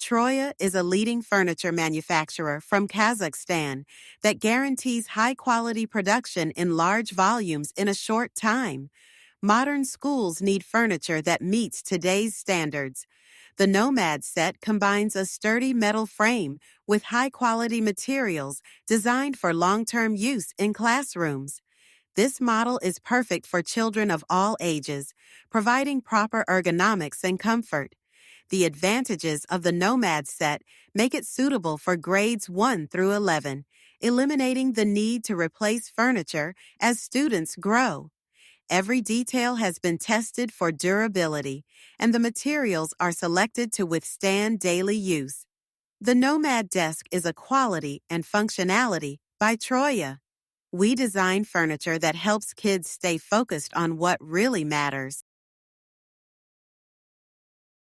TROYA is a leading furniture manufacturer from Kazakhstan that guarantees high-quality production in large volumes in a short time. Modern schools need furniture that meets today's standards. The Nomad set combines a sturdy metal frame with high-quality materials designed for long-term use in classrooms. This model is perfect for children of all ages, providing proper ergonomics and comfort. The advantages of the Nomad set make it suitable for grades 1 through 11, eliminating the need to replace furniture as students grow. Every detail has been tested for durability, and the materials are selected to withstand daily use. The Nomad desk is a quality and functionality by TROYA. We design furniture that helps kids stay focused on what really matters.